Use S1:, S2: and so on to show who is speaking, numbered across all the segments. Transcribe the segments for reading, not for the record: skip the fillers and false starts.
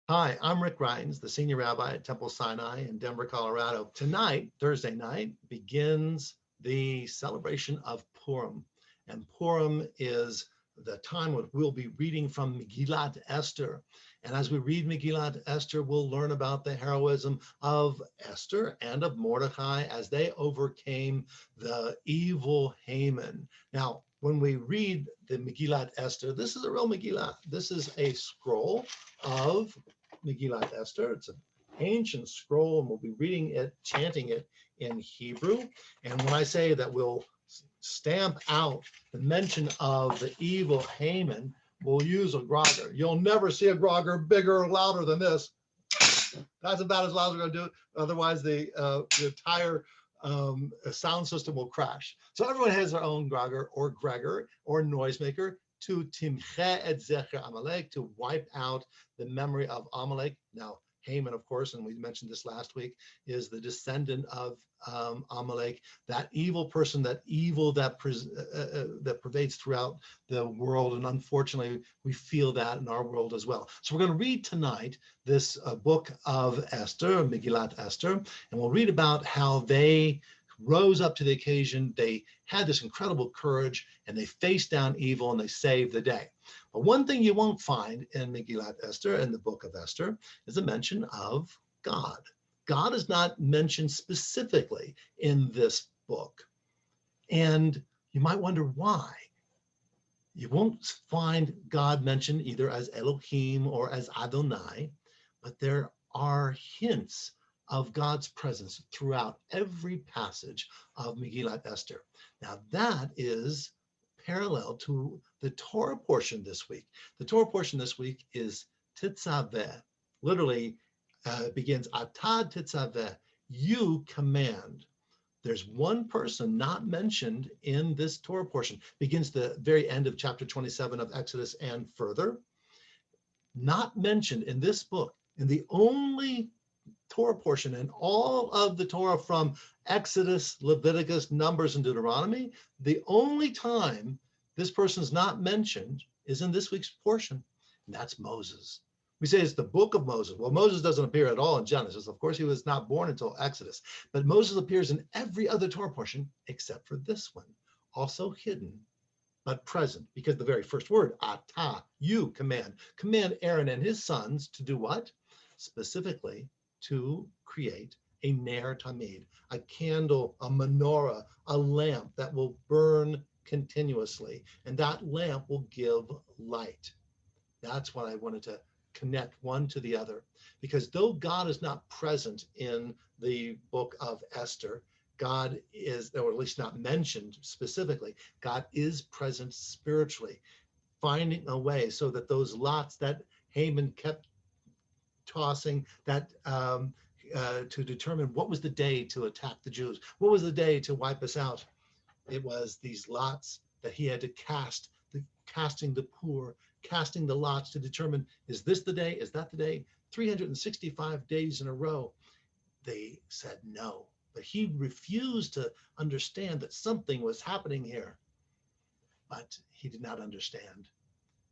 S1: Hi, I'm Rick Rheins, the senior rabbi at Temple Sinai in Denver, Colorado. Tonight, Thursday night, begins the celebration of Purim. And Purim is the time when we'll be reading from Megillat Esther. And as we read Megillat Esther, we'll learn about the heroism of Esther and of Mordecai as they overcame the evil Haman. Now, when we read the Megillat Esther, this is a real Megillat. This is a scroll of Megillat Esther. It's an ancient scroll, and we'll be reading it, chanting it in Hebrew. And when I say that we'll stamp out the mention of the evil Haman, we'll use a grogger. You'll never see a grogger bigger or louder than this. That's about as loud as we're going to do it. Otherwise, the entire sound system will crash. So everyone has their own grogger or gregor or noisemaker to timche et zecher Amalek, to wipe out the memory of Amalek. Now, Haman, of course, and we mentioned this last week, is the descendant of Amalek, that evil person, that evil that pervades throughout the world. And unfortunately, we feel that in our world as well. So we're going to read tonight this book of Esther, Megillat Esther, and we'll read about how they rose up to the occasion. They had this incredible courage, and they faced down evil, and they saved the day. But one thing you won't find in Megillat Esther, in the book of Esther, is a mention of God. God is not mentioned specifically in this book. And you might wonder why. You won't find God mentioned either as Elohim or as Adonai, but there are hints of God's presence throughout every passage of Megillat Esther. Now that is parallel to the Torah portion this week. The Torah portion this week is Tetzaveh. Literally begins Atad Tetzaveh, you command. There's one person not mentioned in this Torah portion. Begins the very end of chapter 27 of Exodus and further. Not mentioned in this book. In the only Torah portion in all of the Torah from Exodus, Leviticus, Numbers, and Deuteronomy, the only time this person is not mentioned is in this week's portion, and that's Moses. We say it's the book of Moses. Well, Moses doesn't appear at all in Genesis. Of course, he was not born until Exodus, but Moses appears in every other Torah portion except for this one, also hidden but present, because the very first word, ata, you command Aaron and his sons to do what? Specifically, to create a ner tamid, a candle, a menorah, a lamp that will burn continuously, and that lamp will give light. That's what I wanted to connect one to the other, because though God is not present in the book of Esther, God is, or at least not mentioned specifically, God is present spiritually, finding a way so that those lots that Haman kept tossing, that to determine what was the day to attack the Jews, what was the day to wipe us out. It was these lots that he had to cast, casting the poor, casting the lots to determine, is this the day? Is that the day? 365 days in a row. They said no, but he refused to understand that something was happening here. But he did not understand.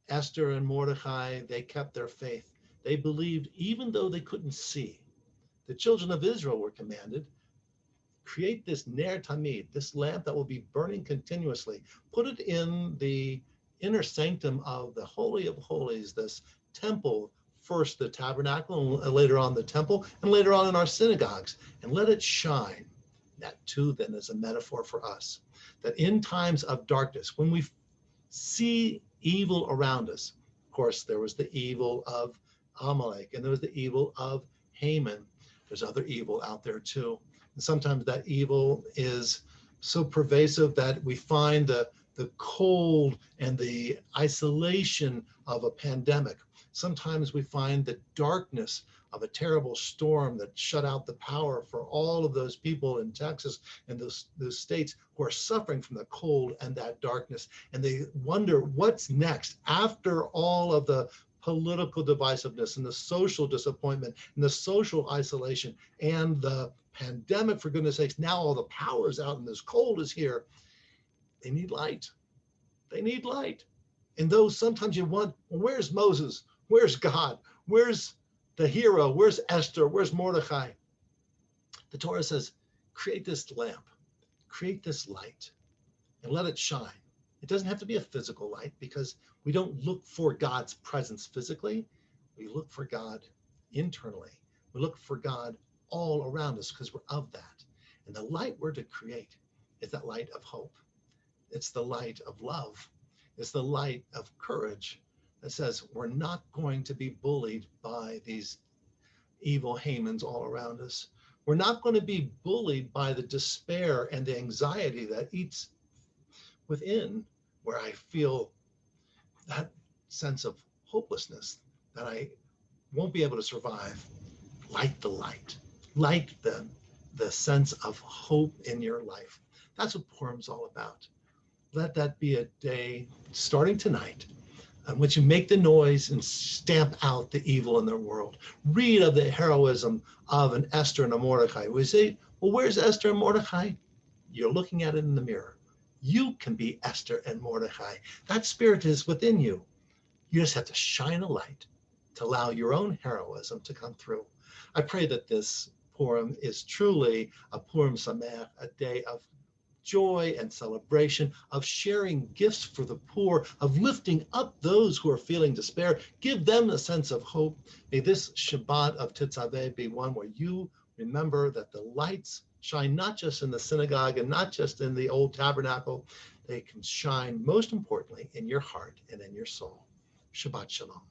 S1: Esther and Mordecai, they kept their faith. They believed even though they couldn't see. The children of Israel were commanded, create this ner tamid, this lamp that will be burning continuously. Put it in the inner sanctum of the Holy of Holies, this temple, first the tabernacle, and later on the temple, and later on in our synagogues, and let it shine. That too then is a metaphor for us, that in times of darkness, when we see evil around us, of course, there was the evil of Amalek, and there was the evil of Haman. There's other evil out there too. And sometimes that evil is so pervasive that we find the cold and the isolation of a pandemic. Sometimes we find the darkness of a terrible storm that shut out the power for all of those people in Texas and those states who are suffering from the cold and that darkness. And they wonder what's next after all of the political divisiveness and the social disappointment and the social isolation and the pandemic, for goodness sakes. Now all the power is out and this cold is here. They need light. They need light. And though sometimes you want, well, where's Moses? Where's God? Where's the hero? Where's Esther? Where's Mordecai? The Torah says, create this lamp, create this light, and let it shine. It doesn't have to be a physical light because we don't look for God's presence physically. We look for God internally. We look for God all around us because we're of that. And the light we're to create is that light of hope. It's the light of love. It's the light of courage that says we're not going to be bullied by these evil Hamans all around us. We're not going to be bullied by the despair and the anxiety that eats within, where I feel that sense of hopelessness that I won't be able to survive. Light the light, light the sense of hope in your life. That's what Purim's all about. Let that be a day starting tonight in which you make the noise and stamp out the evil in the world. Read of the heroism of an Esther and a Mordecai. We say, well, where's Esther and Mordecai? You're looking at it in the mirror. You can be Esther and Mordecai. That spirit is within you. You just have to shine a light to allow your own heroism to come through. I pray that this Purim is truly a Purim Sameach, a day of joy and celebration, of sharing gifts for the poor, of lifting up those who are feeling despair. Give them a sense of hope. May this Shabbat of Tetzaveh be one where you remember that the lights shine not just in the synagogue and not just in the old tabernacle. They can shine, most importantly, in your heart and in your soul. Shabbat Shalom.